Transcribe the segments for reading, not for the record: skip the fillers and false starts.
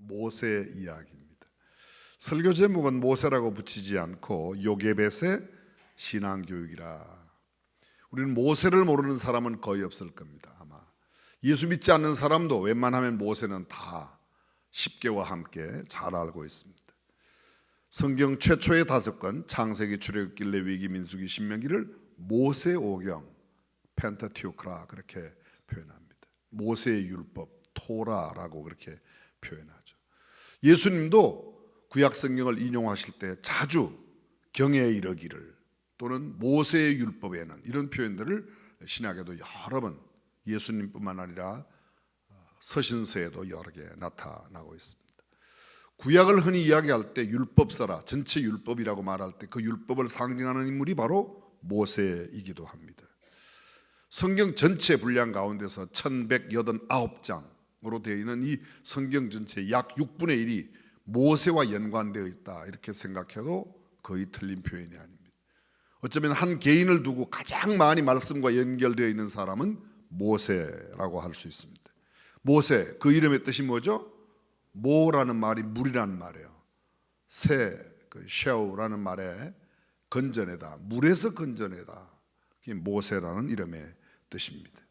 모세 이야기입니다. 설교 제목은 모세라고 붙이지 않고 요게벳의 신앙교육이라. 우리는 모세를 모르는 사람은 거의 없을 겁니다. 아마 예수 믿지 않는 사람도 웬만하면 모세는 다 십계와 함께 잘 알고 있습니다. 성경 최초의 5권 창세기, 출애굽기, 레위기, 민수기, 신명기를 모세오경, 펜타티오크라 그렇게 표현합니다. 모세의 율법, 토라라고 그렇게 표현하죠. 예수님도 구약 성경을 인용하실 때 자주 경에 이르기를 또는 모세의 율법에는 이런 표현들을 신약에도 여러 번, 예수님뿐만 아니라 서신서에도 여러 개 나타나고 있습니다. 구약을 흔히 이야기할 때 율법서라, 전체 율법이라고 말할 때 그 율법을 상징하는 인물이 바로 모세이기도 합니다. 성경 전체 분량 가운데서 1189장으로 되어 있는 이 성경 전체 약 6분의 1이 모세와 연관되어 있다 이렇게 생각해도 거의 틀린 표현이 아닙니다. 어쩌면 한 개인을 두고 가장 많이 말씀과 연결되어 있는 사람은 모세라고 할 수 있습니다. 모세, 그 이름의 뜻이 뭐죠? 모라는 말이 물이라는 말이에요. 새, 쉐우라는 말에 건져내다, 물에서 건져내다. 그게 모세라는 이름의 뜻입니다.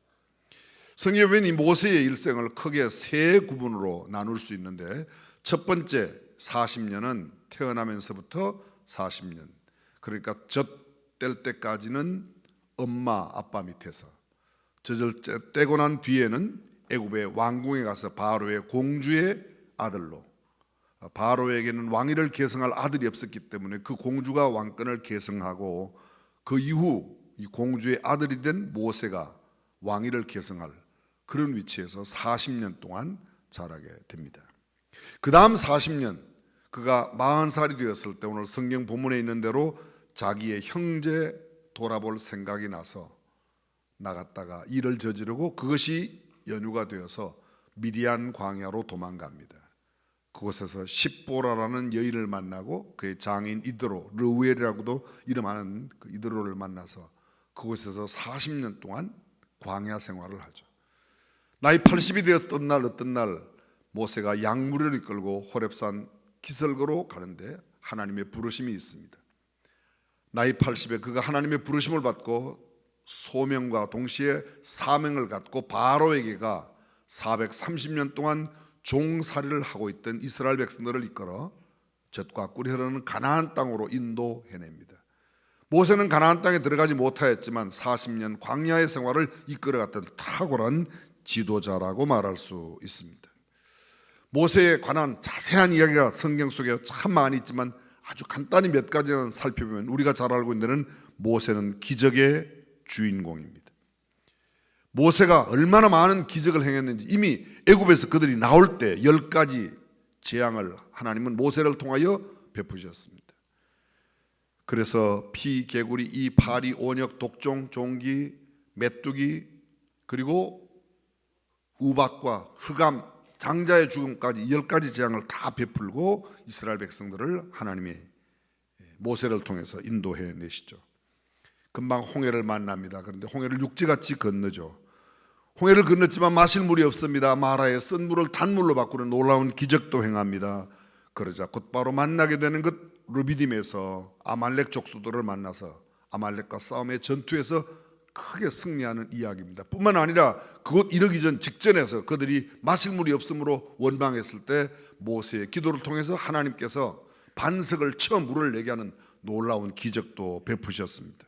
성경에 보면 이 모세의 일생을 크게 3구분으로 나눌 수 있는데, 첫 번째 40년은 태어나면서부터 40년, 그러니까 젖될 때까지는 엄마 아빠 밑에서, 젖을 떼고 난 뒤에는 애굽의 왕궁에 가서 바로의 공주의 아들로, 바로에게는 왕위를 계승할 아들이 없었기 때문에 그 공주가 왕권을 계승하고, 그 이후 이 공주의 아들이 된 모세가 왕위를 계승할 그런 위치에서 40년 동안 자라게 됩니다. 그 다음 40년, 그가 40살이 되었을 때 오늘 성경 본문에 있는 대로 자기의 형제 돌아볼 생각이 나서 나갔다가 일을 저지르고 그것이 연유가 되어서 미디안 광야로 도망갑니다. 그곳에서 십보라라는 여인을 만나고 그의 장인 이드로, 르우엘이라고도 이름하는 그 이드로를 만나서 그곳에서 40년 동안 광야 생활을 하죠. 나이 80이 되었던 날 어떤 날 모세가 양무리를 이끌고 호렙산 기슭으로 가는데 하나님의 부르심이 있습니다. 나이 80에 그가 하나님의 부르심을 받고 소명과 동시에 사명을 갖고 바로에게가 430년 동안 종살이를 하고 있던 이스라엘 백성들을 이끌어 젖과 꿀이 흐르는 가나안 땅으로 인도해냅니다. 모세는 가나안 땅에 들어가지 못하였지만 40년 광야의 생활을 이끌어갔던 탁월한 지도자라고 말할 수 있습니다. 모세에 관한 자세한 이야기가 성경 속에 참 많이 있지만 아주 간단히 몇 가지만 살펴보면 우리가 잘 알고 있는 모세는 기적의 주인공입니다. 모세가 얼마나 많은 기적을 행했는지 이미 애굽에서 그들이 나올 때 10가지 재앙을 하나님은 모세를 통하여 베푸셨습니다. 그래서 피, 개구리, 이, 파리, 온역, 독종, 종기, 메뚜기, 그리고 우박과 흑암, 장자의 죽음까지 10가지 재앙을 다 베풀고 이스라엘 백성들을 하나님이 모세를 통해서 인도해 내시죠. 금방 홍해를 만납니다. 그런데 홍해를 육지같이 건너죠. 홍해를 건넜지만 마실 물이 없습니다. 마라의 쓴 물을 단물로 바꾸는 놀라운 기적도 행합니다. 그러자 곧바로 만나게 되는 것 르비딤에서 아말렉 족속들을 만나서 아말렉과 싸움의 전투에서 크게 승리하는 이야기입니다. 뿐만 아니라 그곳 이르기 전 직전에서 그들이 마실 물이 없으므로 원망했을 때 모세의 기도를 통해서 하나님께서 반석을 쳐 물을 내게 하는 놀라운 기적도 베푸셨습니다.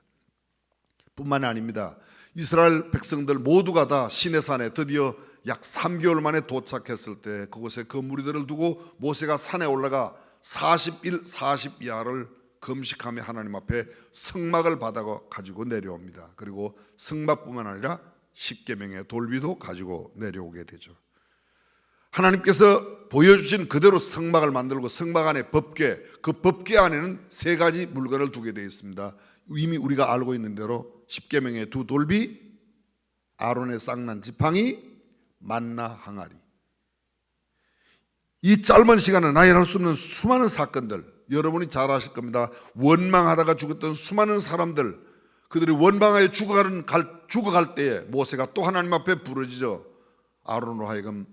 뿐만 아닙니다. 이스라엘 백성들 모두가 다 시내산에 드디어 약 3개월 만에 도착했을 때 그곳에 그 무리들을 두고 모세가 산에 올라가 40일 40야를 금식하며 하나님 앞에 성막을 받아 가지고 내려옵니다. 그리고 성막뿐만 아니라 십계명의 돌비도 가지고 내려오게 되죠. 하나님께서 보여주신 그대로 성막을 만들고 성막 안에 법궤, 그 법궤 안에는 3가지 물건을 두게 되어 있습니다. 이미 우리가 알고 있는 대로 십계명의 2 돌비, 아론의 쌍난 지팡이, 만나 항아리. 이 짧은 시간에 나열할 수 없는 수많은 사건들, 여러분이 잘 아실 겁니다. 원망하다가 죽었던 수많은 사람들, 그들이 원망하여 죽어갈 때에 모세가 또 하나님 앞에 부르짖어 아론으로 하여금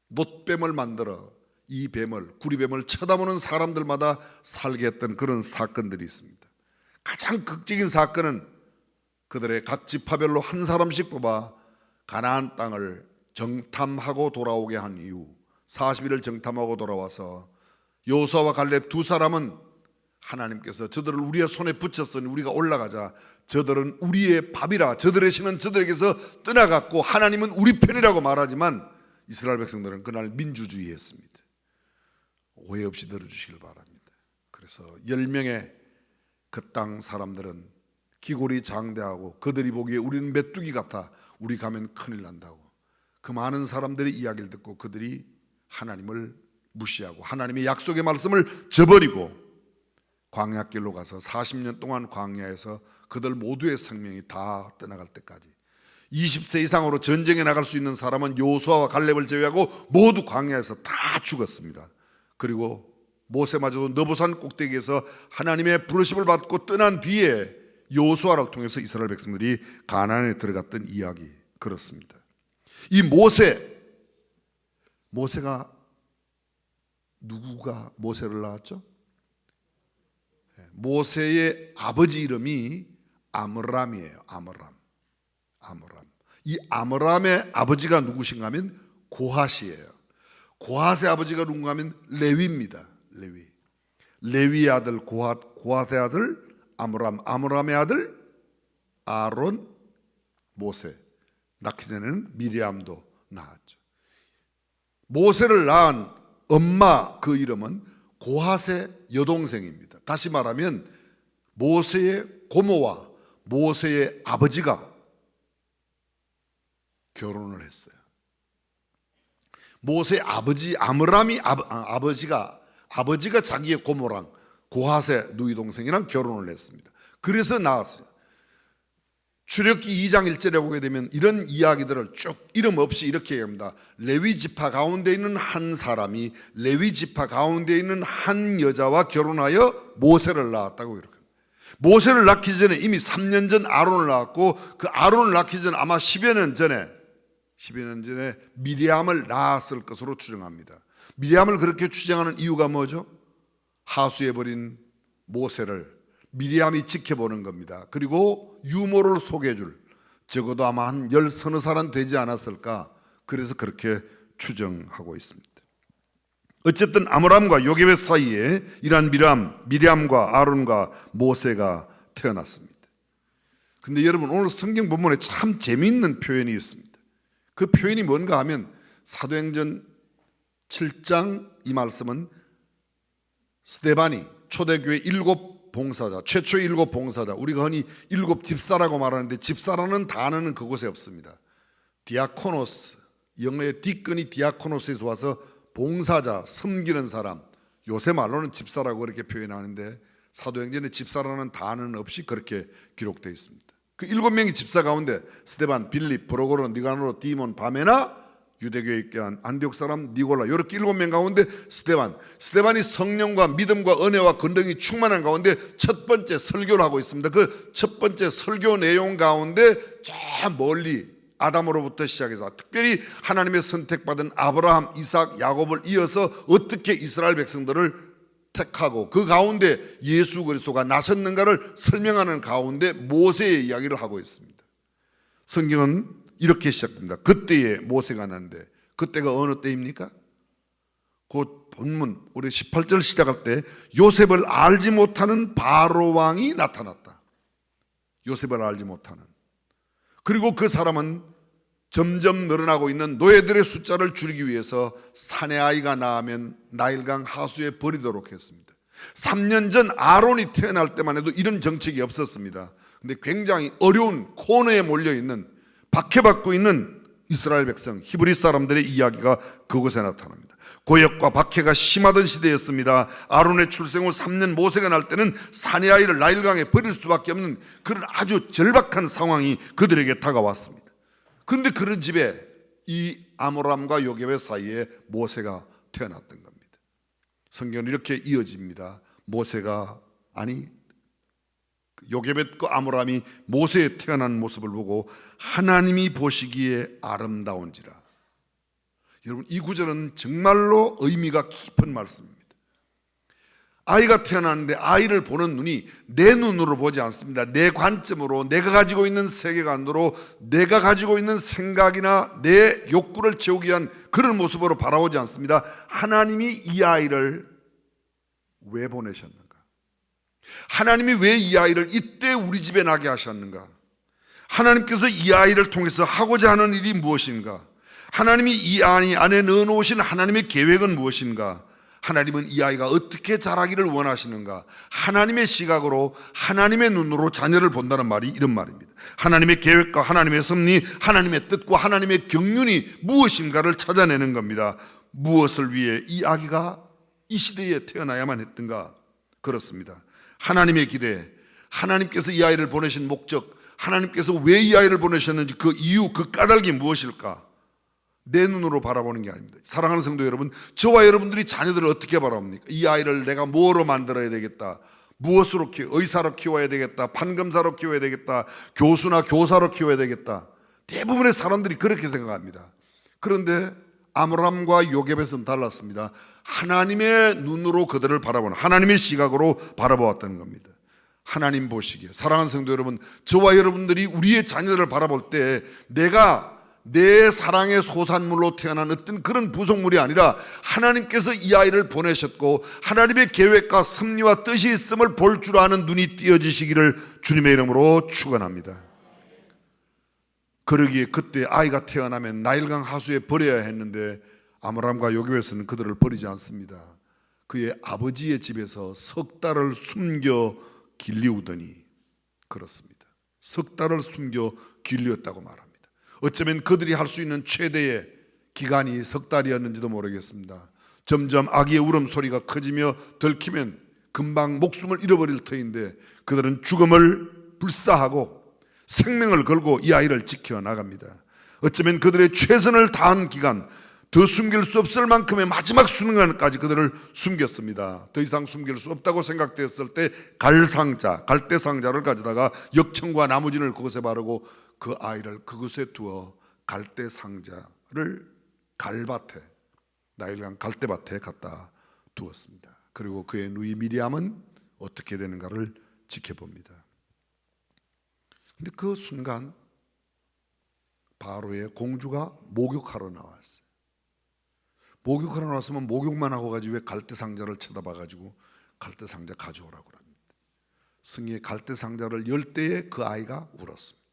놋뱀을 만들어 이 뱀을, 구리뱀을 쳐다보는 사람들마다 살게 했던 그런 사건들이 있습니다. 가장 극적인 사건은 그들의 각 지파별로 한 사람씩 뽑아 가나안 땅을 정탐하고 돌아오게 한 이후 40일을 정탐하고 돌아와서 여호수아와 갈렙 두 사람은 하나님께서 저들을 우리의 손에 붙였으니 우리가 올라가자, 저들은 우리의 밥이라, 저들의 신은 저들에게서 떠나갔고 하나님은 우리 편이라고 말하지만 이스라엘 백성들은 그날 민주주의했습니다. 오해 없이 들어주시길 바랍니다. 그래서 10명의 그 땅 사람들은 기골이 장대하고 그들이 보기에 우리는 메뚜기 같아, 우리 가면 큰일 난다고 그 많은 사람들의 이야기를 듣고 그들이 하나님을 무시하고 하나님의 약속의 말씀을 저버리고 광야길로 가서 40년 동안 광야에서 그들 모두의 생명이 다 떠나갈 때까지 20세 이상으로 전쟁에 나갈 수 있는 사람은 여호수아와 갈렙을 제외하고 모두 광야에서 다 죽었습니다. 그리고 모세마저도 느보산 꼭대기에서 하나님의 부르심을 받고 떠난 뒤에 여호수아를 통해서 이스라엘 백성들이 가나안에 들어갔던 이야기 그렇습니다. 이 모세가 누구가 모세를 낳았죠? 모세의 아버지 이름이 아므람이에요. 아므람. 이 아므람의 아버지가 누구신가 하면 고핫이에요. 고핫의 아버지가 누군가 하면 레위입니다. 레위의 아들 고핫의 아들 아므람, 아므람의 아들 아론, 모세. 낳기 전에는 미리암도 낳았죠. 모세를 낳은 엄마 그 이름은 고핫의 여동생입니다. 다시 말하면 모세의 고모와 모세의 아버지가 결혼을 했어요. 모세의 아버지 아므람이 아버지가 자기의 고모랑 고핫의 누이 동생이랑 결혼을 했습니다. 그래서 낳았어요. 출애굽기 2장 1절에 보게 되면 이런 이야기들을 쭉 이름 없이 이렇게 얘기합니다. 레위 지파 가운데 있는 한 사람이 레위 지파 가운데 있는 한 여자와 결혼하여 모세를 낳았다고 이렇게. 모세를 낳기 전에 이미 3년 전 아론을 낳았고 그 아론을 낳기 전 아마 10여 년 전에 미리암을 낳았을 것으로 추정합니다. 미리암을 그렇게 추정하는 이유가 뭐죠? 하수해버린 모세를 미리암이 지켜보는 겁니다. 그리고 유모를 속여줄, 적어도 아마 한 10서너 되지 않았을까, 그래서 그렇게 추정하고 있습니다. 어쨌든 아므람과 요게벳 사이에 이러한 미리암과 아론과 모세가 태어났습니다. 근데 여러분, 오늘 성경 본문에 참 재미있는 표현이 있습니다. 그 표현이 뭔가 하면 사도행전 7장 이 말씀은 스데반이 초대교회 7 봉사자, 최초의 7 봉사자, 우리가 흔히 7 집사라고 말하는데 집사라는 단어는 그곳에 없습니다. 디아코노스, 영어의 디끈이 디아코노스에서 와서 봉사자, 섬기는 사람, 요새 말로는 집사라고 그렇게 표현하는데 사도행전에 집사라는 단어는 없이 그렇게 기록되어 있습니다. 그 7명의 집사 가운데 스데반, 빌립, 브로고로, 니가노로, 디몬, 바메나, 유대교에 있게 한 안디옥 사람 니골라, 이렇게 7명 가운데 스데반이 성령과 믿음과 은혜와 권능이 충만한 가운데 첫 번째 설교를 하고 있습니다. 그 첫 번째 설교 내용 가운데 저 멀리 아담으로부터 시작해서 특별히 하나님의 선택받은 아브라함, 이삭, 야곱을 이어서 어떻게 이스라엘 백성들을 택하고 그 가운데 예수 그리스도가 나섰는가를 설명하는 가운데 모세의 이야기를 하고 있습니다. 성경은 이렇게 시작됩니다. 그때에 모세가 나는데, 그때가 어느 때입니까? 그 본문 우리 18절 시작할 때 요셉을 알지 못하는 바로 왕이 나타났다. 요셉을 알지 못하는. 그리고 그 사람은 점점 늘어나고 있는 노예들의 숫자를 줄이기 위해서 사내 아이가 낳으면 나일강 하수에 버리도록 했습니다. 3년 전 아론이 태어날 때만 해도 이런 정책이 없었습니다. 근데 굉장히 어려운 코너에 몰려있는, 박해받고 있는 이스라엘 백성, 히브리 사람들의 이야기가 그곳에 나타납니다. 고역과 박해가 심하던 시대였습니다. 아론의 출생 후 3년 모세가 날 때는 사내 아이를 나일강에 버릴 수밖에 없는 그런 아주 절박한 상황이 그들에게 다가왔습니다. 그런데 그런 집에 이 아므람과 요게벳 사이에 모세가 태어났던 겁니다. 성경은 이렇게 이어집니다. 요게벳과 아므람이 모세에 태어난 모습을 보고 하나님이 보시기에 아름다운지라. 여러분, 이 구절은 정말로 의미가 깊은 말씀입니다. 아이가 태어났는데 아이를 보는 눈이 내 눈으로 보지 않습니다. 내 관점으로, 내가 가지고 있는 세계관으로, 내가 가지고 있는 생각이나 내 욕구를 채우기 위한 그런 모습으로 바라보지 않습니다. 하나님이 이 아이를 왜 보내셨는가? 하나님이 왜 이 아이를 이때 우리 집에 나게 하셨는가? 하나님께서 이 아이를 통해서 하고자 하는 일이 무엇인가? 하나님이 이 아이 안에 넣어놓으신 하나님의 계획은 무엇인가? 하나님은 이 아이가 어떻게 자라기를 원하시는가? 하나님의 시각으로, 하나님의 눈으로 자녀를 본다는 말이 이런 말입니다. 하나님의 계획과 하나님의 섭리, 하나님의 뜻과 하나님의 경륜이 무엇인가를 찾아내는 겁니다. 무엇을 위해 이 아기가 이 시대에 태어나야만 했던가? 그렇습니다. 하나님의 기대, 하나님께서 이 아이를 보내신 목적, 하나님께서 왜 이 아이를 보내셨는지 그 이유, 그 까닭이 무엇일까? 내 눈으로 바라보는 게 아닙니다. 사랑하는 성도 여러분, 저와 여러분들이 자녀들을 어떻게 바라봅니까? 이 아이를 내가 뭐로 만들어야 되겠다, 무엇으로 의사로 키워야 되겠다, 판검사로 키워야 되겠다, 교수나 교사로 키워야 되겠다. 대부분의 사람들이 그렇게 생각합니다. 그런데 아므람과 요게벳은 달랐습니다. 하나님의 눈으로 그들을 바라보는, 하나님의 시각으로 바라보았다는 겁니다. 하나님 보시기에, 사랑하는 성도 여러분, 저와 여러분들이 우리의 자녀들을 바라볼 때 내가 내 사랑의 소산물로 태어난 어떤 그런 부속물이 아니라 하나님께서 이 아이를 보내셨고 하나님의 계획과 섭리와 뜻이 있음을 볼 줄 아는 눈이 띄어지시기를 주님의 이름으로 축원합니다. 그러기에 그때 아이가 태어나면 나일강 하수에 버려야 했는데 아므람과 요게벳은 그들을 버리지 않습니다. 그의 아버지의 집에서 석 달을 숨겨 길리우더니, 그렇습니다. 석 달을 숨겨 길리웠다고 말합니다. 어쩌면 그들이 할 수 있는 최대의 기간이 석 달이었는지도 모르겠습니다. 점점 아기의 울음소리가 커지며 들키면 금방 목숨을 잃어버릴 터인데 그들은 죽음을 불사하고 생명을 걸고 이 아이를 지켜나갑니다. 어쩌면 그들의 최선을 다한 기간, 더 숨길 수 없을 만큼의 마지막 순간까지 그들을 숨겼습니다. 더 이상 숨길 수 없다고 생각되었을 때 갈대상자를 가져다가 역청과 나무진을 그것에 바르고 그 아이를 그곳에 두어 갈대상자를 갈밭에, 나일강 갈대밭에 갖다 두었습니다. 그리고 그의 누이 미리암은 어떻게 되는가를 지켜봅니다. 근데 그 순간 바로의 공주가 목욕하러 나왔어요. 목욕하러 나왔으면 목욕만 하고 가지 왜 갈대상자를 쳐다봐가지고 갈대상자 가져오라고 합니다. 승희의 갈대상자를 열 때에 그 아이가 울었습니다.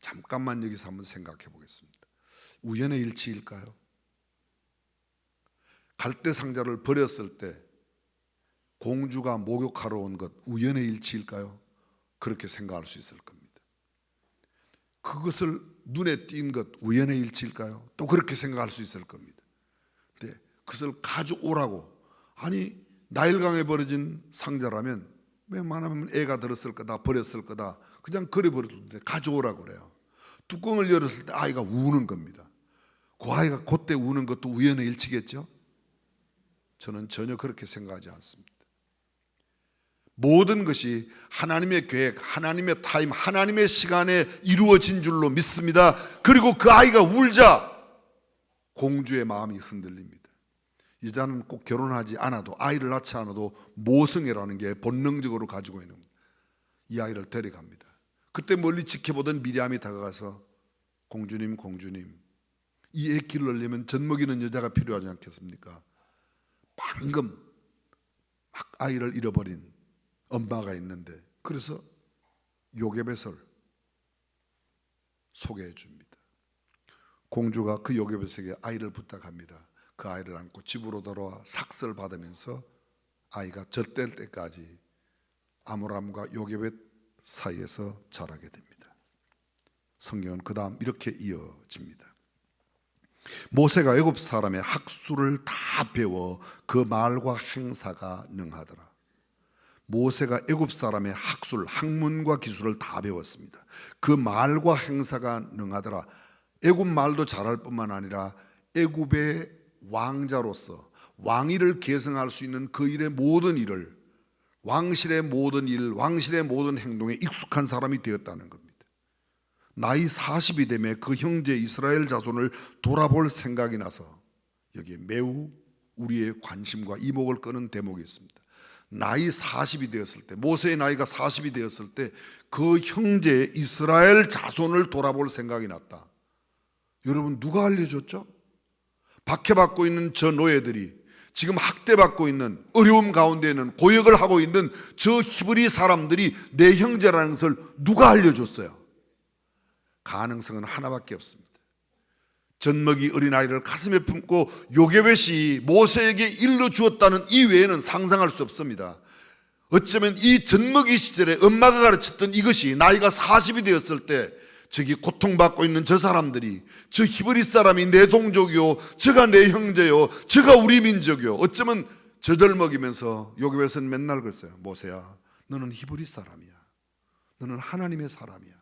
잠깐만 여기서 한번 생각해 보겠습니다. 우연의 일치일까요? 갈대상자를 버렸을 때 공주가 목욕하러 온 것 우연의 일치일까요? 그렇게 생각할 수 있을 겁니다. 그것을 눈에 띈 것 우연의 일치일까요? 또 그렇게 생각할 수 있을 겁니다. 근데 그것을 가져오라고, 아니 나일강에 버려진 상자라면 웬만하면 애가 들었을 거다, 버렸을 거다, 그냥 그래 버렸는데 가져오라고 그래요. 뚜껑을 열었을 때 아이가 우는 겁니다. 그 아이가 그때 우는 것도 우연의 일치겠죠? 저는 전혀 그렇게 생각하지 않습니다. 모든 것이 하나님의 계획, 하나님의 타임, 하나님의 시간에 이루어진 줄로 믿습니다. 그리고 그 아이가 울자 공주의 마음이 흔들립니다. 여자는 꼭 결혼하지 않아도, 아이를 낳지 않아도 모성애라는 게 본능적으로 가지고 있는 겁니다. 이 아이를 데려갑니다. 그때 멀리 지켜보던 미리암이 다가가서 공주님, 이 애 기르려면 젖먹이는 여자가 필요하지 않겠습니까? 방금 막 아이를 잃어버린 엄마가 있는데, 그래서 요게벳을 소개해 줍니다. 공주가 그 요게벳에게 아이를 부탁합니다. 그 아이를 안고 집으로 돌아와 삭설 받으면서 아이가 젖될 때까지 아므람과 요게벳 사이에서 자라게 됩니다. 성경은 그 다음 이렇게 이어집니다. 모세가 애굽 사람의 학술을 다 배워 그 말과 행사가 능하더라. 모세가 애굽 사람의 학술, 학문과 기술을 다 배웠습니다. 그 말과 행사가 능하더라. 애굽 말도 잘할 뿐만 아니라 애굽의 왕자로서 왕위를 계승할 수 있는 그 일의 모든 일을, 왕실의 모든 일, 왕실의 모든 행동에 익숙한 사람이 되었다는 겁니다. 나이 40이 되매 그 형제 이스라엘 자손을 돌아볼 생각이 나서, 여기에 매우 우리의 관심과 이목을 끄는 대목이 있습니다. 나이 40이 되었을 때, 모세의 나이가 40이 되었을 때 그 형제 이스라엘 자손을 돌아볼 생각이 났다. 여러분, 누가 알려줬죠? 박해받고 있는 저 노예들이, 지금 학대받고 있는, 어려움 가운데 있는, 고역을 하고 있는 저 히브리 사람들이 내 형제라는 것을 누가 알려줬어요? 가능성은 하나밖에 없습니다. 젖먹이 어린아이를 가슴에 품고 요게벳이 모세에게 일러주었다는 이외에는 상상할 수 없습니다. 어쩌면 이 젖먹이 시절에 엄마가 가르쳤던 이것이 나이가 40이 되었을 때 저기 고통받고 있는 저 사람들이, 저 히브리 사람이 내 동족이요, 저가 내 형제요, 저가 우리 민족이요. 어쩌면 저들 먹이면서 요게벳은 맨날 그랬어요. 모세야, 너는 히브리 사람이야. 너는 하나님의 사람이야.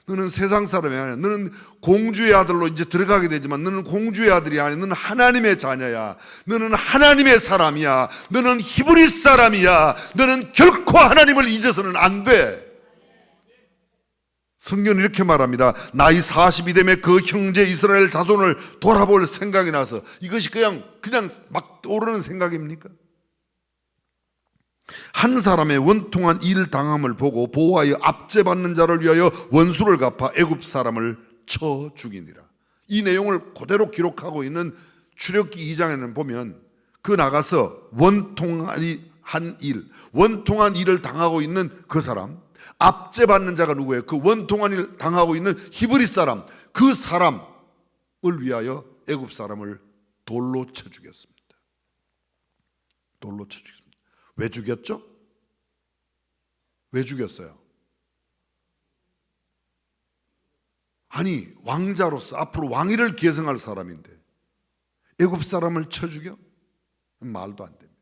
너는 세상 사람이 아니야. 너는 공주의 아들로 이제 들어가게 되지만 너는 공주의 아들이 아니야. 너는 하나님의 자녀야. 너는 하나님의 사람이야. 너는 히브리 사람이야. 너는 결코 하나님을 잊어서는 안 돼. 성경은 이렇게 말합니다. 나이 40이 되면 그 형제 이스라엘 자손을 돌아볼 생각이 나서. 이것이 그냥 막 오르는 생각입니까? 한 사람의 원통한 일 당함을 보고 보호하여 압제받는 자를 위하여 원수를 갚아 애굽 사람을 쳐 죽이니라. 이 내용을 그대로 기록하고 있는 출애굽기 2장에는 보면 그 나가서 원통한 일을 당하고 있는 그 사람, 압제받는 자가 누구예요? 그 원통한 일 당하고 있는 히브리 사람, 그 사람을 위하여 애굽 사람을 돌로 쳐 죽였습니다. 돌로 쳐 죽였습니다. 왜 죽였죠? 왜 죽였어요? 아니, 왕자로서 앞으로 왕위를 계승할 사람인데 애굽 사람을 쳐 죽여? 말도 안 됩니다.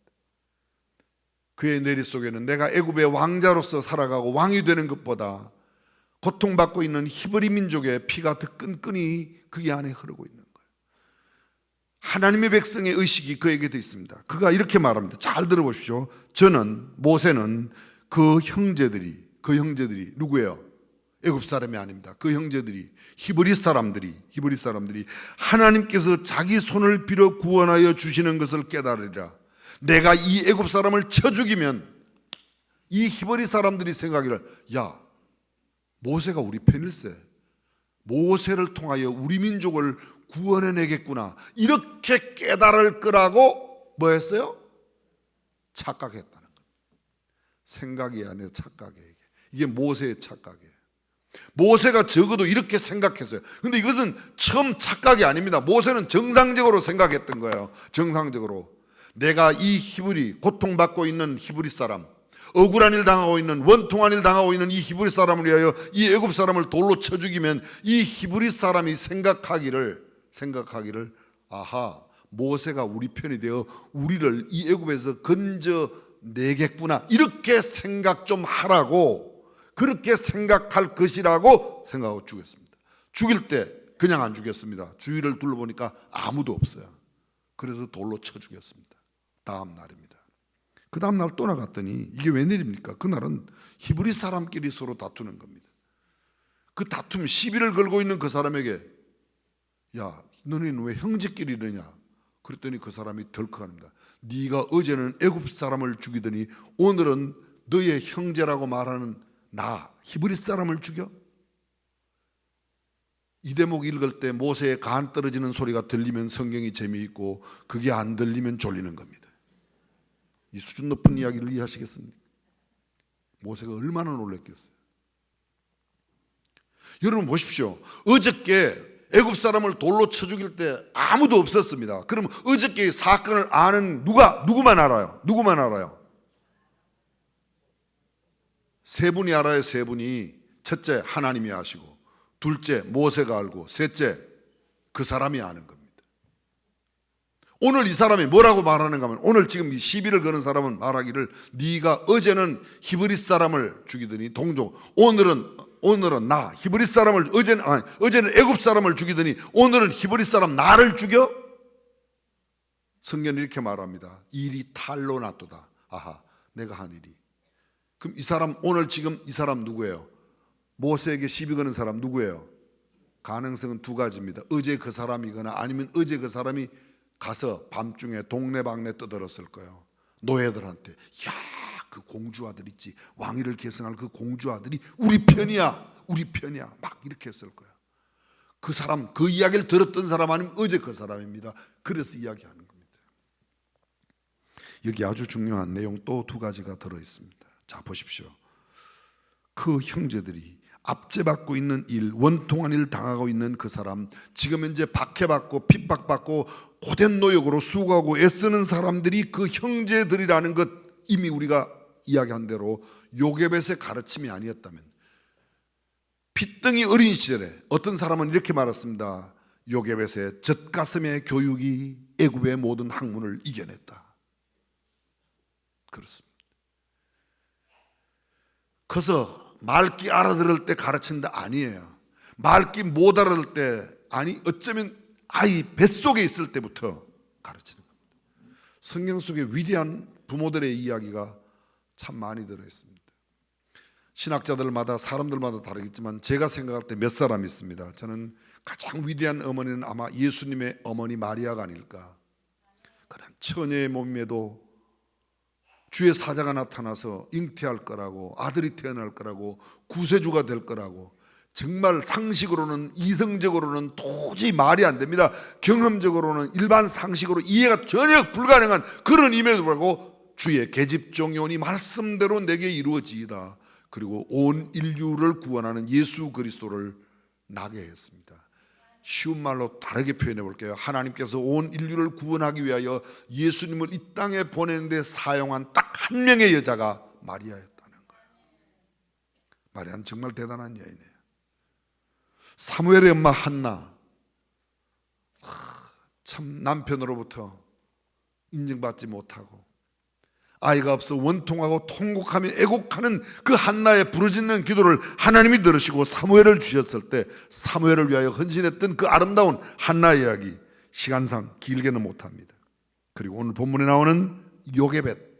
그의 내리 속에는 내가 애굽의 왕자로서 살아가고 왕이 되는 것보다 고통받고 있는 히브리 민족의 피가 더 끈끈이 그의 안에 흐르고 있는 거예요. 하나님의 백성의 의식이 그에게도 있습니다. 그가 이렇게 말합니다. 잘 들어보십시오. 모세는 그 형제들이 누구예요? 애굽 사람이 아닙니다. 그 형제들이 히브리 사람들이 하나님께서 자기 손을 빌어 구원하여 주시는 것을 깨달으리라. 내가 이 애굽 사람을 쳐 죽이면 이 히브리 사람들이 생각하기를, 야, 모세가 우리 편일세. 모세를 통하여 우리 민족을 구원해내겠구나. 이렇게 깨달을 거라고 뭐 했어요? 착각했다는 거예요. 생각이 아니라 착각이에요. 이게 모세의 착각이에요. 모세가 적어도 이렇게 생각했어요. 그런데 이것은 처음 착각이 아닙니다. 모세는 정상적으로 생각했던 거예요. 정상적으로. 내가 이 히브리, 고통받고 있는 히브리 사람, 억울한 일 당하고 있는, 원통한 일 당하고 있는 이 히브리 사람을 위하여 이 애굽 사람을 돌로 쳐 죽이면 이 히브리 사람이 생각하기를 아하, 모세가 우리 편이 되어 우리를 이 애굽에서 건져내겠구나, 이렇게 생각 좀 하라고, 그렇게 생각할 것이라고 생각하고 죽였습니다. 죽일 때 그냥 안 죽였습니다. 주위를 둘러보니까 아무도 없어요. 그래서 돌로 쳐 죽였습니다. 다음 날입니다. 그 다음 날 또 나갔더니 이게 웬일입니까? 그날은 히브리 사람끼리 서로 다투는 겁니다. 그 다툼, 시비를 걸고 있는 그 사람에게, 야, 너는 왜 형제끼리 이러냐? 그랬더니 그 사람이 덜컥합니다. 네가 어제는 애굽 사람을 죽이더니 오늘은 너의 형제라고 말하는 나 히브리 사람을 죽여? 이 대목 읽을 때 모세의 간 떨어지는 소리가 들리면 성경이 재미있고 그게 안 들리면 졸리는 겁니다. 이 수준 높은 이야기를 이해하시겠습니까? 모세가 얼마나 놀랐겠어요. 여러분 보십시오. 어저께 애굽 사람을 돌로 쳐 죽일 때 아무도 없었습니다. 그럼 어저께 사건을 아는 누구만 알아요? 누구만 알아요? 세 분이 알아요. 세 분이. 첫째, 하나님이 아시고, 둘째, 모세가 알고, 셋째, 그 사람이 아는 겁니다. 오늘 이 사람이 뭐라고 말하는가 하면, 오늘 지금 시비를 거는 사람은 말하기를, 네가 어제는 히브리 사람을 죽이더니 동족, 오늘은 나 히브리 사람을, 어제는 애굽 사람을 죽이더니 오늘은 히브리 사람 나를 죽여? 성경은 이렇게 말합니다. 일이 탈로 났도다. 아하, 내가 한 일이. 그럼 이 사람, 오늘 지금 이 사람 누구예요? 모세에게 시비 거는 사람 누구예요? 가능성은 두 가지입니다. 어제 그 사람이거나 아니면 어제 그 사람이 가서 밤중에 동네방네 떠들었을 거예요. 노예들한테 야, 그 공주 아들 있지, 왕위를 계승할 그 공주 아들이 우리 편이야, 우리 편이야, 막 이렇게 했을 거예요. 그 사람, 그 이야기를 들었던 사람 아니면 어제 그 사람입니다. 그래서 이야기하는 겁니다. 여기 아주 중요한 내용 또 두 가지가 들어있습니다. 자, 보십시오. 그 형제들이 압제받고 있는 일, 원통한 일 당하고 있는 그 사람, 지금 현재 박해받고 핍박받고 고된 노역으로 수고하고 애쓰는 사람들이 그 형제들이라는 것, 이미 우리가 이야기한 대로 요게벳의 가르침이 아니었다면, 핏등이 어린 시절에 어떤 사람은 이렇게 말했습니다. 요게벳의 젖가슴의 교육이 애굽의 모든 학문을 이겨냈다. 그렇습니다. 그래서 말기 알아들을 때 가르친다 아니에요. 말기 못 알아들 때, 아니 어쩌면 아이 뱃속에 있을 때부터 가르치는 겁니다. 성경 속에 위대한 부모들의 이야기가 참 많이 들어있습니다. 신학자들마다 사람들마다 다르겠지만 제가 생각할 때 몇 사람이 있습니다. 저는 가장 위대한 어머니는 아마 예수님의 어머니 마리아가 아닐까. 그런 처녀의 몸에도 주의 사자가 나타나서 잉태할 거라고, 아들이 태어날 거라고, 구세주가 될 거라고, 정말 상식으로는, 이성적으로는 도저히 말이 안 됩니다. 경험적으로는, 일반 상식으로 이해가 전혀 불가능한 그런 임에도 불구하고 주의 계집종이오니 말씀대로 내게 이루어지이다. 그리고 온 인류를 구원하는 예수 그리스도를 나게 했습니다. 쉬운 말로 다르게 표현해 볼게요. 하나님께서 온 인류를 구원하기 위하여 예수님을 이 땅에 보내는데 사용한 딱 한 명의 여자가 마리아였다는 거예요. 마리아는 정말 대단한 여인이에요. 사무엘의 엄마 한나, 참 남편으로부터 인정받지 못하고 아이가 없어 원통하고 통곡하며 애곡하는 그 한나의 부르짖는 기도를 하나님이 들으시고 사무엘을 주셨을 때 사무엘을 위하여 헌신했던 그 아름다운 한나의 이야기, 시간상 길게는 못합니다. 그리고 오늘 본문에 나오는 요게벳,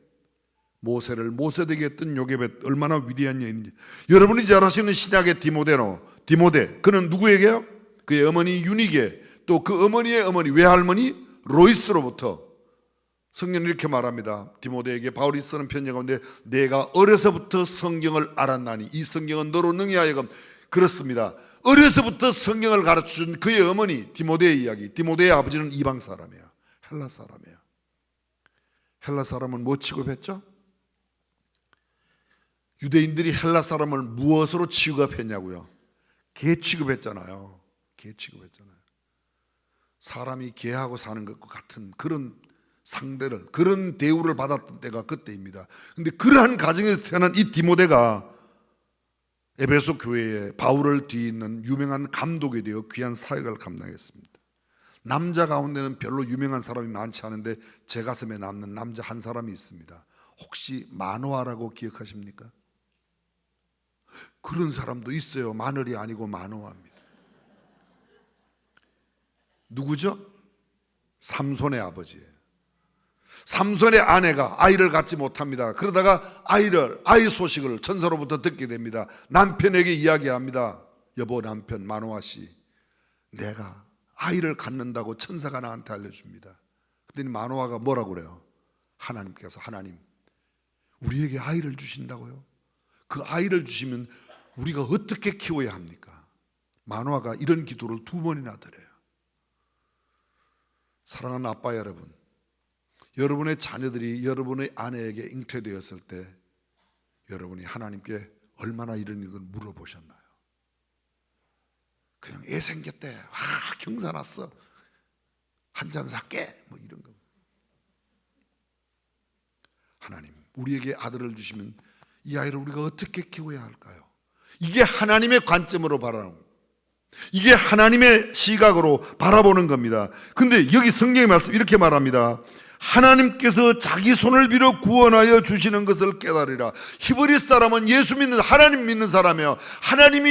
모세를 모세되게 했던 요게벳, 얼마나 위대한 여인인지. 여러분이 잘 아시는 신약의 디모데, 그는 누구에게요? 그의 어머니 유니게, 또 그 어머니의 어머니 외할머니 로이스로부터 성경은 이렇게 말합니다. 디모데에게 바울이 쓰는 편지 가운데 내가 어려서부터 성경을 알았나니 이 성경은 너로 능히 하여금, 그렇습니다. 어려서부터 성경을 가르쳐준 그의 어머니 디모데의 이야기. 디모데의 아버지는 이방 사람이에요. 헬라 사람이에요. 헬라 사람은 뭐 취급했죠? 유대인들이 헬라 사람을 무엇으로 취급했냐고요? 개 취급했잖아요. 개 취급했잖아요. 사람이 개하고 사는 것과 같은 그런 상대를, 그런 대우를 받았던 때가 그때입니다. 그런데 그러한 가정에서 태어난 이 디모데가 에베소 교회에 바울을 뒤이는 유명한 감독이 되어 귀한 사역을 감당했습니다. 남자 가운데는 별로 유명한 사람이 많지 않은데 제 가슴에 남는 남자 한 사람이 있습니다. 혹시 마노아라고 기억하십니까? 그런 사람도 있어요. 마늘이 아니고 마노아입니다. 누구죠? 삼손의 아버지예요. 삼손의 아내가 아이를 갖지 못합니다. 그러다가 아이 소식을 천사로부터 듣게 됩니다. 남편에게 이야기합니다. 여보 남편 마노아 씨, 내가 아이를 갖는다고 천사가 나한테 알려줍니다. 그랬더니 마노아가 뭐라고 그래요? 하나님께서, 하나님 우리에게 아이를 주신다고요? 그 아이를 주시면 우리가 어떻게 키워야 합니까? 마노아가 이런 기도를 2번이나 드려요. 사랑하는 아빠 여러분, 여러분의 자녀들이 여러분의 아내에게 잉태되었을 때 여러분이 하나님께 얼마나 이런 걸 물어보셨나요? 그냥 애 생겼대, 경사 났어, 한 잔 살게, 뭐 이런 거. 하나님 우리에게 아들을 주시면 이 아이를 우리가 어떻게 키워야 할까요? 이게 하나님의 관점으로 바라는, 이게 하나님의 시각으로 바라보는 겁니다. 근데 여기 성경의 말씀 이렇게 말합니다. 하나님께서 자기 손을 빌어 구원하여 주시는 것을 깨달으라. 히브리 사람은 예수 믿는, 하나님 믿는 사람이에요. 하나님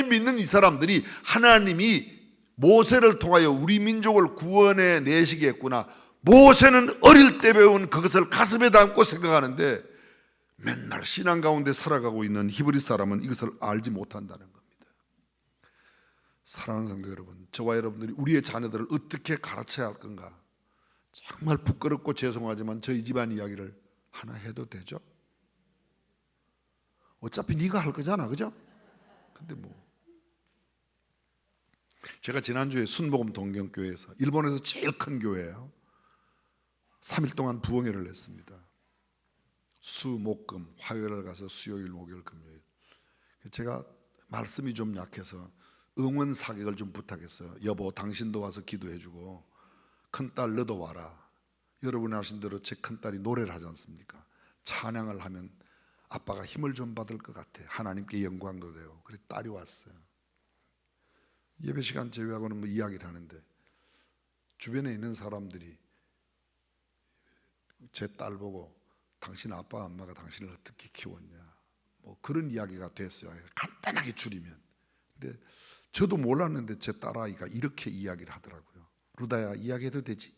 믿는 이 사람들이 하나님이 모세를 통하여 우리 민족을 구원해 내시겠구나, 모세는 어릴 때 배운 그것을 가슴에 담고 생각하는데 맨날 신앙 가운데 살아가고 있는 히브리 사람은 이것을 알지 못한다는 겁니다. 사랑하는 성도 여러분, 저와 여러분들이 우리의 자녀들을 어떻게 가르쳐야 할 건가? 정말 부끄럽고 죄송하지만 저희 집안 이야기를 하나 해도 되죠? 어차피 네가 할 거잖아, 그죠? 근데 제가 지난주에 순복음 동경교회에서, 일본에서 제일 큰 교회예요, 3일 동안 부흥회를 했습니다. 수, 목, 금, 화요일을 가서 수요일, 목요일, 금요일. 제가 말씀이 좀 약해서 응원 사격을 좀 부탁했어요. 여보, 당신도 와서 기도해주고 큰딸 너도 와라. 여러분이 아신 대로 제 큰딸이 노래를 하지 않습니까? 찬양을 하면 아빠가 힘을 좀 받을 것 같아. 하나님께 영광도 되고. 그래서 딸이 왔어요. 예배 시간 제외하고는 이야기를 하는데 주변에 있는 사람들이 제 딸 보고 당신 아빠 엄마가 당신을 어떻게 키웠냐, 그런 이야기가 됐어요. 간단하게 줄이면. 근데 저도 몰랐는데 제 딸아이가 이렇게 이야기를 하더라고요. 루다야, 이야기해도 되지?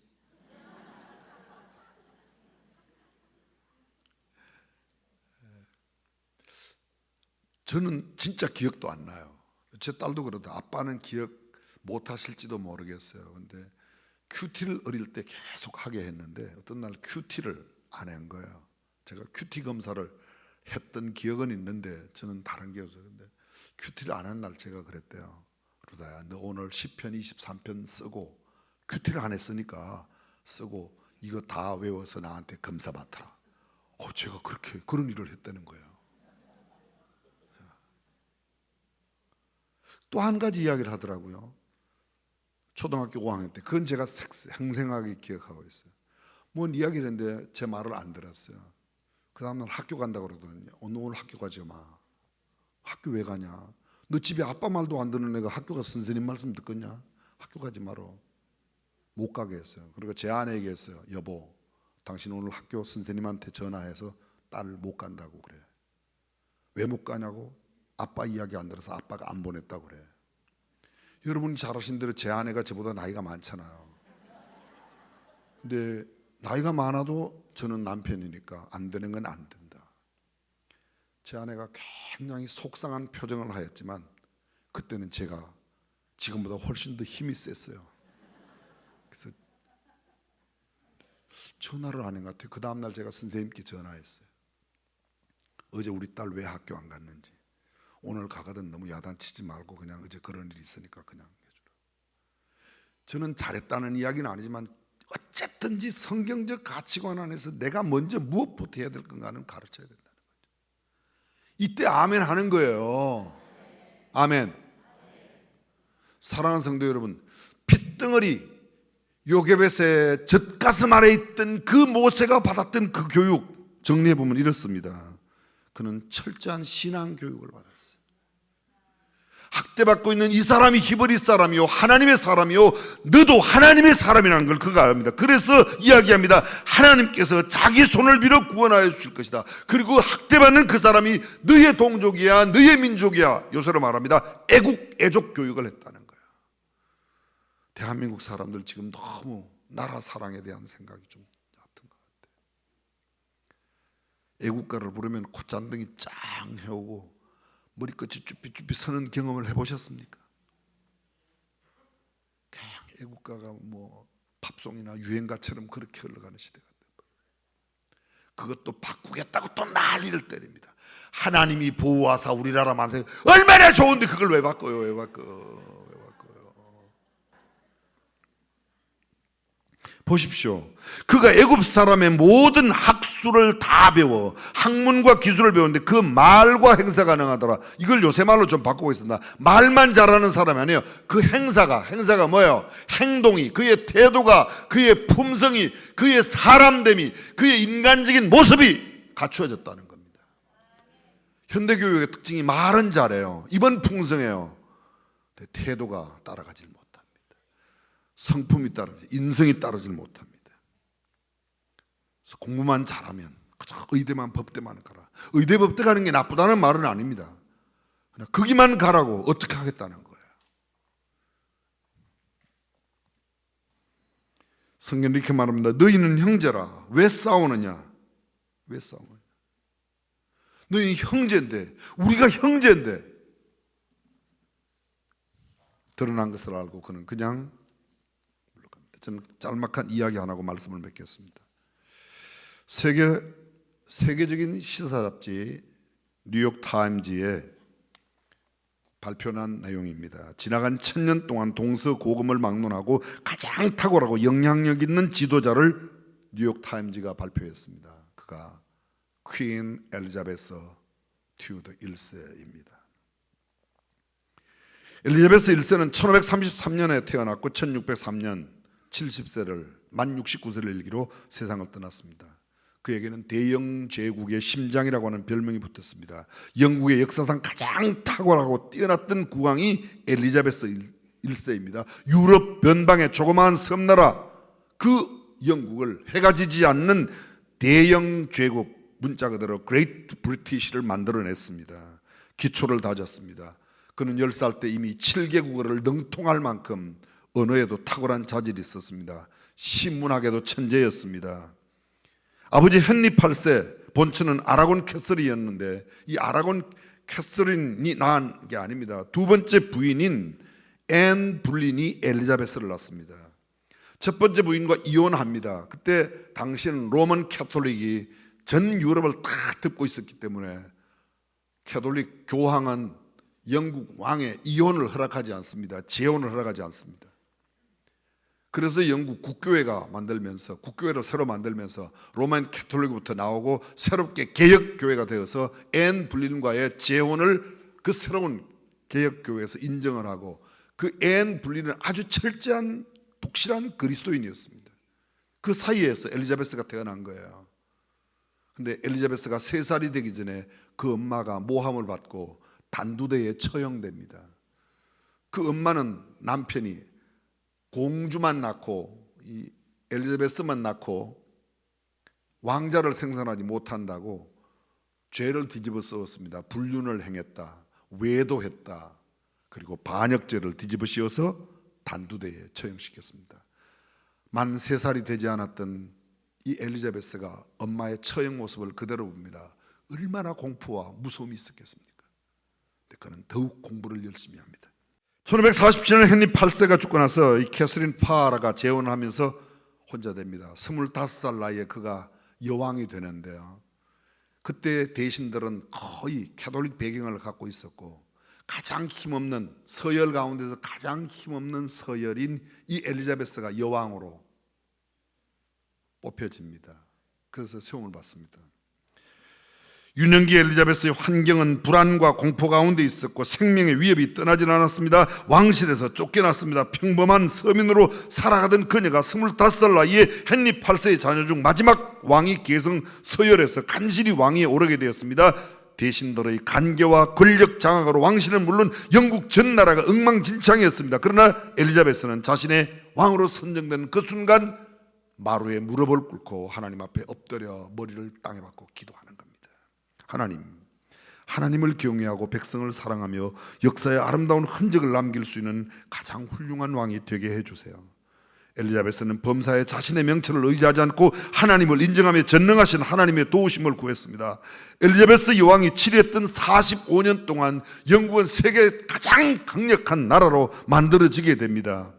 저는 진짜 기억도 안 나요. 제 딸도 그러다. 아빠는 기억 못 하실지도 모르겠어요. 근데 큐티를 어릴 때 계속 하게 했는데 어떤 날 큐티를 안 한 거예요. 제가 큐티 검사를 했던 기억은 있는데 저는 다른 기억이었어요. 근데 큐티를 안 한 날 제가 그랬대요. 루다야, 너 오늘 10편 23편 쓰고, 큐티를 안 했으니까 쓰고 이거 다 외워서 나한테 검사 받더라. 제가 그렇게 그런 일을 했다는 거예요. 또 한 가지 이야기를 하더라고요. 초등학교 5학년 때. 그건 제가 생생하게 기억하고 있어요. 뭔 이야기를 했는데 제 말을 안 들었어요. 그 다음날 학교 간다고 그러더니 오늘 학교 가지 마. 학교 왜 가냐? 너 집에 아빠 말도 안 듣는 애가 학교 가서 선생님 말씀 듣겠냐? 학교 가지 마라. 못 가게 했어요. 그리고 제 아내에게 했어요. 여보, 당신 오늘 학교 선생님한테 전화해서 딸 못 간다고 그래. 왜 못 가냐고? 아빠 이야기 안 들어서 아빠가 안 보냈다고 그래. 여러분이 잘 아신 대로 제 아내가 저보다 나이가 많잖아요. 근데 나이가 많아도 저는 남편이니까 안 되는 건 안 된다. 제 아내가 굉장히 속상한 표정을 하였지만 그때는 제가 지금보다 훨씬 더 힘이 셌어요. 그래서 전화를 안 한 것 같아요. 그 다음날 제가 선생님께 전화했어요. 어제 우리 딸 왜 학교 안 갔는지. 오늘 가거든 너무 야단치지 말고 그냥 어제 그런 일이 있으니까 그냥 해주라. 저는 잘했다는 이야기는 아니지만 어쨌든지 성경적 가치관 안에서 내가 먼저 무엇부터 해야 될 건가는 가르쳐야 된다는 거죠. 이때 아멘 하는 거예요. 아멘. 사랑하는 성도 여러분, 핏덩어리 요게벳의 젖가슴 아래 있던 그 모세가 받았던 그 교육, 정리해보면 이렇습니다. 그는 철저한 신앙 교육을 받았어요. 학대받고 있는 이 사람이 히브리 사람이요, 하나님의 사람이요, 너도 하나님의 사람이라는 걸 그가 압니다. 그래서 이야기합니다. 하나님께서 자기 손을 빌어 구원하여 주실 것이다. 그리고 학대받는 그 사람이 너의 동족이야, 너의 민족이야. 요새로 말합니다. 애국 교육을 했다는 거야. 대한민국 사람들 지금 너무 나라 사랑에 대한 생각이 좀 얕은 것 같아요. 애국가를 부르면 콧잔등이 짱 해오고 머리끝이 쭈삣쭈삣 서는 경험을 해보셨습니까? 그냥 애국가가 팝송이나 유행가처럼 그렇게 흘러가는 시대가 돼요. 그것도 바꾸겠다고 또 난리를 때립니다. 하나님이 보호하사 우리나라 만세 얼마나 좋은데 그걸 왜 바꿔요? 왜 바꿔요? 보십시오. 그가 애굽 사람의 모든 학술을 다 배워 학문과 기술을 배웠는데 그 말과 행사 가능하더라. 이걸 요새 말로 좀 바꾸고 있습니다. 말만 잘하는 사람이 아니에요. 그 행사가 뭐예요? 행동이, 그의 태도가, 그의 품성이, 그의 사람됨이, 그의 인간적인 모습이 갖추어졌다는 겁니다. 현대교육의 특징이 말은 잘해요. 입은 풍성해요. 태도가 따라가질 못합니다. 성품이 따라지, 인성이 따르지 못합니다. 그래서 공부만 잘하면 그저 의대만 법대만 가라. 의대 법대 가는 게 나쁘다는 말은 아닙니다. 그냥 거기만 가라고 어떻게 하겠다는 거예요. 성경은 이렇게 말합니다. 너희는 형제라. 왜 싸우느냐? 왜 싸우느냐? 너희 형제인데, 우리가 형제인데. 드러난 것을 알고 그는 그냥 물러갑니다. 저는 짤막한 이야기 하나 하고 말씀을 맺겠습니다. 세계적인 시사 잡지 뉴욕 타임즈에 발표한 내용입니다. 지나간 1000년 동안 동서고금을 막론하고 가장 탁월하고 영향력 있는 지도자를 뉴욕 타임즈가 발표했습니다. 그가 퀸 엘리자베스 튜더 1세입니다. 엘리자베스 1세는 1533년에 태어났고 1603년 70세를 만 69세를 일기로 세상을 떠났습니다. 그에게는 대영 제국의 심장이라고 하는 별명이 붙었습니다. 영국의 역사상 가장 탁월하고 뛰어났던 국왕이 엘리자베스 1세입니다. 유럽 변방의 조그마한 섬나라 그 영국을 해가 지지 않는 대영 제국, 문자 그대로 Great British를 만들어냈습니다. 기초를 다졌습니다. 그는 10살 때 이미 7개국어를 능통할 만큼 언어에도 탁월한 자질이 있었습니다. 신문학에도 천재였습니다. 아버지 헨리 8세, 본처는 아라곤 캐서린이었는데 이 아라곤 캐서린이 낳은 게 아닙니다. 두 번째 부인인 앤 불린이 엘리자베스를 낳습니다. 첫 번째 부인과 이혼합니다. 그때 당시는 로만 캐톨릭이 전 유럽을 다 덮고 있었기 때문에 캐톨릭 교황은 영국 왕의 이혼을 허락하지 않습니다. 재혼을 허락하지 않습니다. 그래서 영국 국교회가 만들면서 국교회를 새로 만들면서 로만 캐톨릭부터 나오고 새롭게 개혁교회가 되어서 앤 불린과의 재혼을 그 새로운 개혁교회에서 인정을 하고 그 앤 불린은 아주 철저한 독실한 그리스도인이었습니다. 그 사이에서 엘리자베스가 태어난 거예요. 근데 엘리자베스가 3살이 되기 전에 그 엄마가 모함을 받고 단두대에 처형됩니다. 그 엄마는 남편이 공주만 낳고 이 엘리자베스만 낳고 왕자를 생산하지 못한다고 죄를 뒤집어 쓰었습니다. 불륜을 행했다, 외도했다, 그리고 반역죄를 뒤집어 씌워서 단두대에 처형시켰습니다. 만 3살이 되지 않았던 이 엘리자베스가 엄마의 처형 모습을 그대로 봅니다. 얼마나 공포와 무서움이 있었겠습니까? 근데 그는 더욱 공부를 열심히 합니다. 1547년 헨리 8세가 죽고 나서 이 캐서린 파라가 재혼을 하면서 혼자 됩니다. 25살 나이에 그가 여왕이 되는데요. 그때 대신들은 거의 캐톨릭 배경을 갖고 있었고 가장 힘없는 서열 가운데서 가장 힘없는 서열인 이 엘리자베스가 여왕으로 뽑혀집니다. 그래서 세움을 받습니다. 유년기 엘리자베스의 환경은 불안과 공포 가운데 있었고 생명의 위협이 떠나질 않았습니다. 왕실에서 쫓겨났습니다. 평범한 서민으로 살아가던 그녀가 25살 나이에 헨리 8세의 자녀 중 마지막 왕이 계승 서열에서 간신히 왕위에 오르게 되었습니다. 대신들의 간계와 권력 장악으로 왕실은 물론 영국 전 나라가 엉망진창이었습니다. 그러나 엘리자베스는 자신의 왕으로 선정된 그 순간 마루에 무릎을 꿇고 하나님 앞에 엎드려 머리를 땅에 박고 기도하는 겁니다. 하나님을 경외하고 백성을 사랑하며 역사의 아름다운 흔적을 남길 수 있는 가장 훌륭한 왕이 되게 해주세요. 엘리자베스는 범사에 자신의 명철을 의지하지 않고 하나님을 인정하며 전능하신 하나님의 도우심을 구했습니다. 엘리자베스 여왕이 치리했던 45년 동안 영국은 세계 가장 강력한 나라로 만들어지게 됩니다.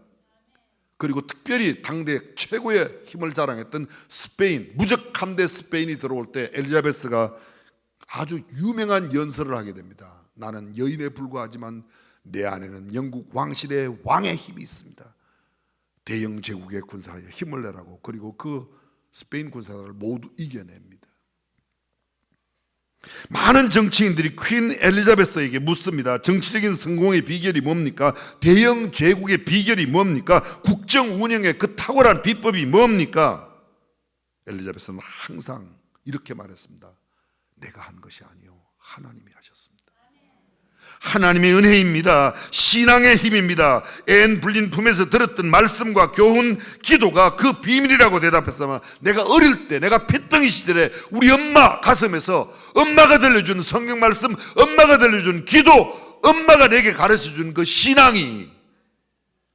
그리고 특별히 당대 최고의 힘을 자랑했던 스페인, 무적 함대 스페인이 들어올 때 엘리자베스가 아주 유명한 연설을 하게 됩니다. 나는 여인에 불과하지만 내 안에는 영국 왕실의 왕의 힘이 있습니다. 대영 제국의 군사에 힘을 내라고. 그리고 그 스페인 군사들을 모두 이겨냅니다. 많은 정치인들이 퀸 엘리자베스에게 묻습니다. 정치적인 성공의 비결이 뭡니까? 대영 제국의 비결이 뭡니까? 국정 운영의 그 탁월한 비법이 뭡니까? 엘리자베스는 항상 이렇게 말했습니다. 내가 한 것이 아니요 하나님이 하셨습니다. 하나님의 은혜입니다. 신앙의 힘입니다. 앤 불린 품에서 들었던 말씀과 교훈, 기도가 그 비밀이라고 대답했으면 내가 어릴 때, 내가 핏덩이 시절에 우리 엄마 가슴에서 엄마가 들려준 성경 말씀, 엄마가 들려준 기도, 엄마가 내게 가르쳐준 그 신앙이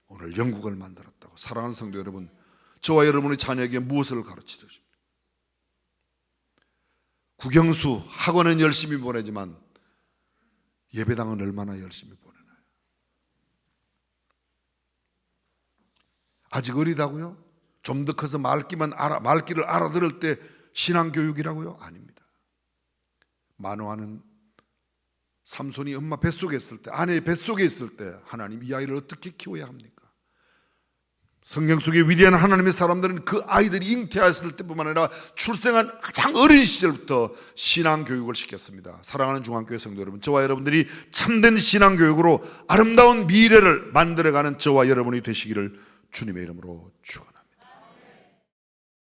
오늘 영국을 만들었다고. 사랑하는 성도 여러분, 저와 여러분의 자녀에게 무엇을 가르치십니까? 국영수 학원은 열심히 보내지만 예배당은 얼마나 열심히 보내나요? 아직 어리다고요? 좀 더 커서 말귀를 알아들을 때 신앙교육이라고요? 아닙니다. 마노아는 삼손이 엄마 뱃속에 있을 때, 아내의 뱃속에 있을 때 하나님 이 아이를 어떻게 키워야 합니까? 성경 속에 위대한 하나님의 사람들은 그 아이들이 잉태했을 때뿐만 아니라 출생한 가장 어린 시절부터 신앙교육을 시켰습니다. 사랑하는 중앙교회 성도 여러분, 저와 여러분들이 참된 신앙교육으로 아름다운 미래를 만들어가는 저와 여러분이 되시기를 주님의 이름으로 축원합니다.